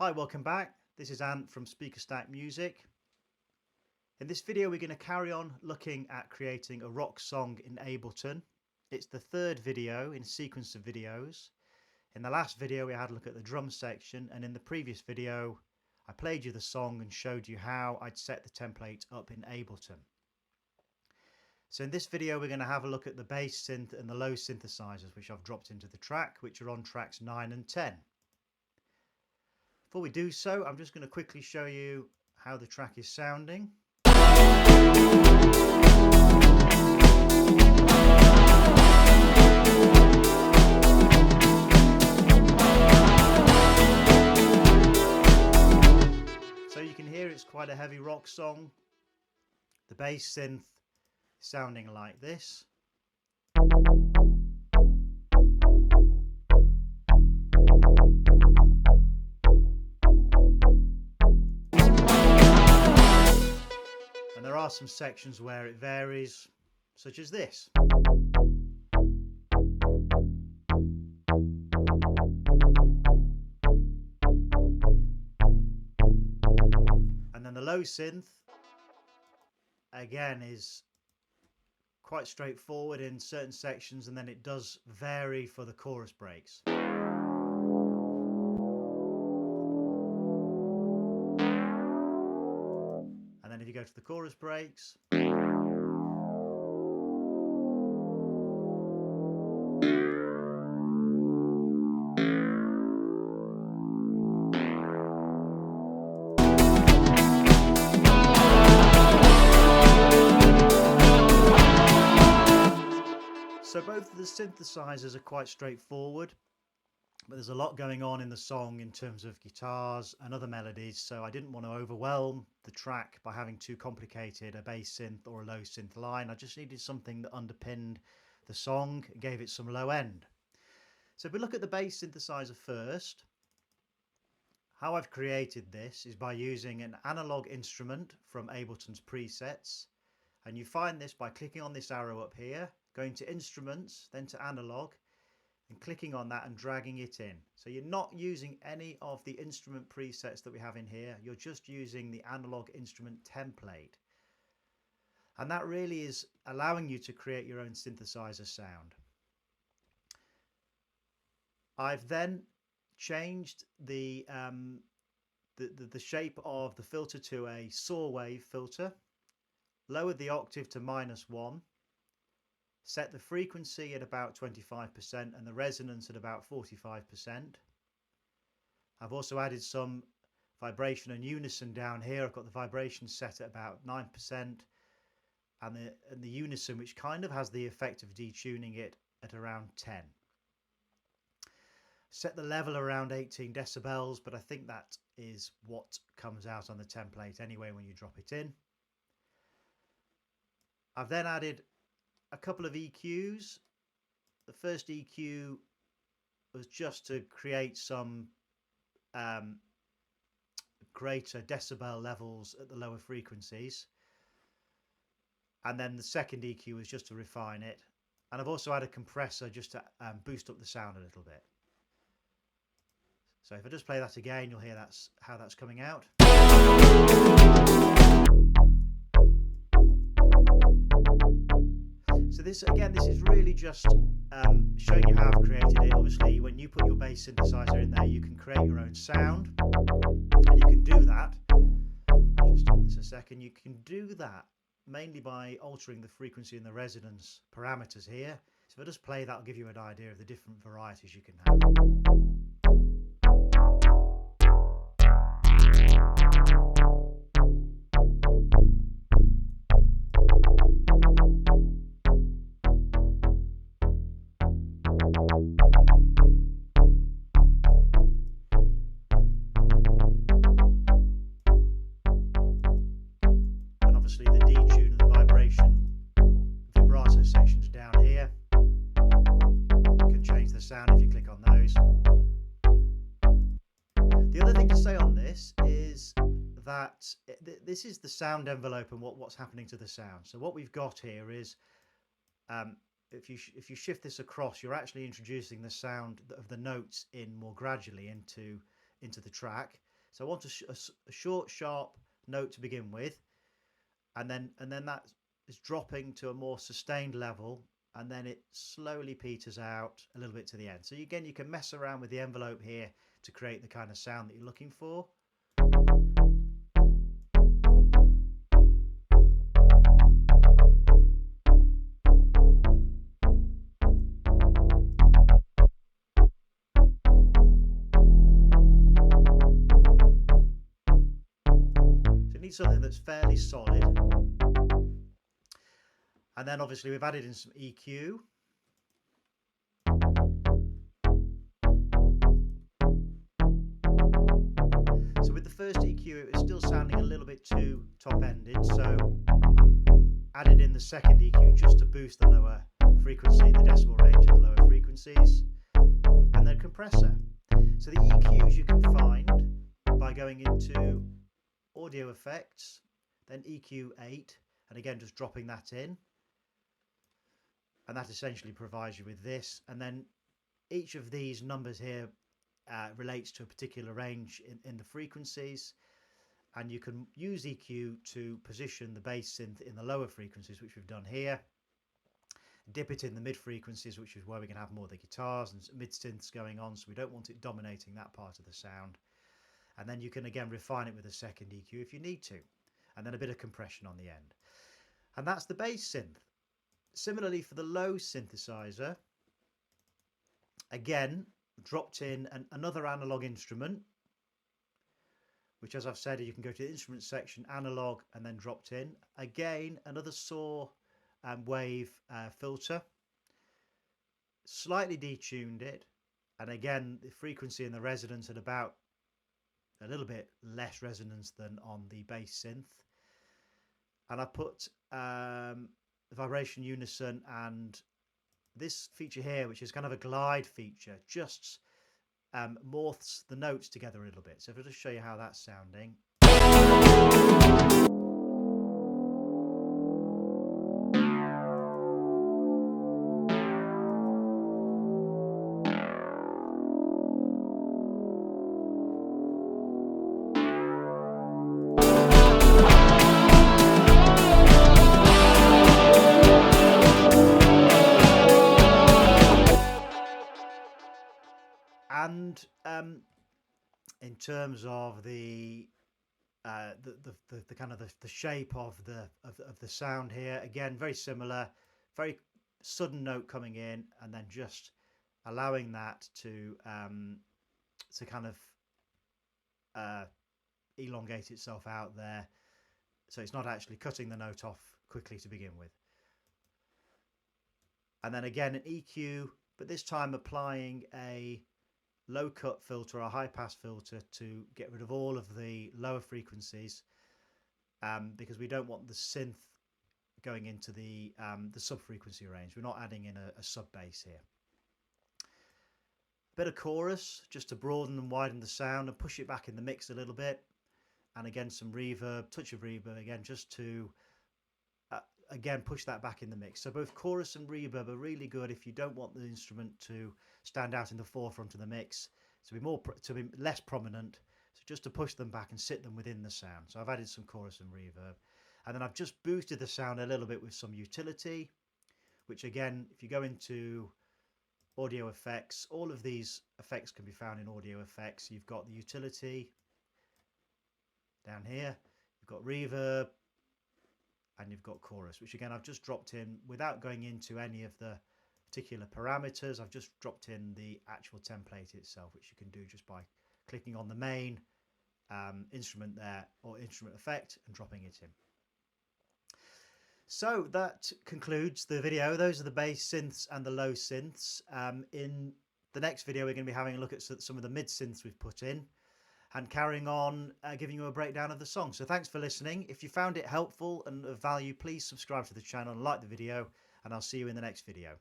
Hi, welcome back. This is Ant from Speakerstack Music. In this video we're going to carry on looking at creating a rock song in Ableton. It's the third video in a sequence of videos. In the last video we had a look at the drum section, and in the previous video I played you the song and showed you how I'd set the template up in Ableton. So in this video we're going to have a look at the bass synth and the low synthesizers which I've dropped into the track, which are on tracks 9 and 10. Before we do so, I'm just going to quickly show you how the track is sounding. So you can hear it's quite a heavy rock song. The bass synth is sounding like this. And there are some sections where it varies, such as this. And then the low synth, again, is quite straightforward in certain sections, and then it does vary for the chorus breaks. And then if you go to the chorus breaks, so both of the synthesizers are quite straightforward, but there's a lot going on in the song in terms of guitars and other melodies, so I didn't want to overwhelm the track by having too complicated a bass synth or a low synth line. I just needed something that underpinned the song and gave it some low end. So if we look at the bass synthesizer first, how I've created this is by using an analog instrument from Ableton's presets, and you find this by clicking on this arrow up here, going to Instruments, then to Analog, and clicking on that and dragging it in. So you're not using any of the instrument presets that we have in here, you're just using the analog instrument template. And that really is allowing you to create your own synthesizer sound. I've then changed the shape of the filter to a saw wave filter, lowered the octave to -1, set the frequency at about 25% and the resonance at about 45%. I've also added some vibration and unison down here. I've got the vibration set at about 9% and the unison, which kind of has the effect of detuning it, at around 10. Set the level around 18 decibels, but I think that is what comes out on the template anyway when you drop it in. I've then added a couple of EQs. The first EQ was just to create some greater decibel levels at the lower frequencies, and then the second EQ was just to refine it, and I've also added a compressor just to boost up the sound a little bit. So if I just play that again, you'll hear that's how that's coming out. So this is really just showing you how I've created it. Obviously, when you put your bass synthesizer in there, you can create your own sound, and you can do that. Just stop this a second. You can do that mainly by altering the frequency and the resonance parameters here. So if I just play that, I'll give you an idea of the different varieties you can have. The detune and the vibration vibrato sections down here. You can change the sound if you click on those. The other thing to say on this is that this is the sound envelope and what's happening to the sound. So what we've got here is if you shift this across, you're actually introducing the sound of the notes in more gradually into the track. So I want a short, sharp note to begin with, and then that is dropping to a more sustained level, and then it slowly peters out a little bit to the end. So again, you can mess around with the envelope here to create the kind of sound that you're looking for. Something that's fairly solid, and then obviously we've added in some EQ. So with the first EQ it was still sounding a little bit too top-ended, so added in the second EQ just to boost the lower frequency, the decibel range of the lower frequencies, and then compressor. So the EQs you can find by going into audio effects, then EQ8, and again just dropping that in, and that essentially provides you with this. And then each of these numbers here relates to a particular range in the frequencies, and you can use EQ to position the bass synth in the lower frequencies, which we've done here, dip it in the mid frequencies, which is where we can have more of the guitars and mid synths going on, so we don't want it dominating that part of the sound. And then you can again refine it with a second EQ if you need to, and then a bit of compression on the end. And that's the bass synth. Similarly for the low synthesizer, again dropped in another analog instrument, which, as I've said, you can go to the instrument section, analog, and then dropped in. Again, another saw wave filter, slightly detuned it, and again the frequency and the resonance at about a little bit less resonance than on the bass synth, and I put vibration unison and this feature here, which is kind of a glide feature, just morphs the notes together a little bit. So if I'll just show you how that's sounding. And in terms of the kind of the shape of the sound here, again very similar, very sudden note coming in, and then just allowing that to kind of elongate itself out there, so it's not actually cutting the note off quickly to begin with. And then again an EQ, but this time applying a low cut filter or a high pass filter to get rid of all of the lower frequencies, because we don't want the synth going into the sub frequency range. We're not adding in a sub bass here. A bit of chorus just to broaden and widen the sound and push it back in the mix a little bit, and again some reverb, touch of reverb again, just to again push that back in the mix. So both chorus and reverb are really good if you don't want the instrument to stand out in the forefront of the mix, to be less prominent, so just to push them back and sit them within the sound. So I've added some chorus and reverb, and then I've just boosted the sound a little bit with some utility, which again, if you go into audio effects, all of these effects can be found in audio effects. You've got the utility down here, you've got reverb, and you've got chorus, which again I've just dropped in without going into any of the particular parameters. I've just dropped in the actual template itself, which you can do just by clicking on the main instrument there, or instrument effect, and dropping it in. So that concludes the video. Those are the bass synths and the low synths. In the next video we're going to be having a look at some of the mid synths we've put in, and carrying on giving you a breakdown of the song. So thanks for listening. If you found it helpful and of value, please subscribe to the channel and like the video, and I'll see you in the next video.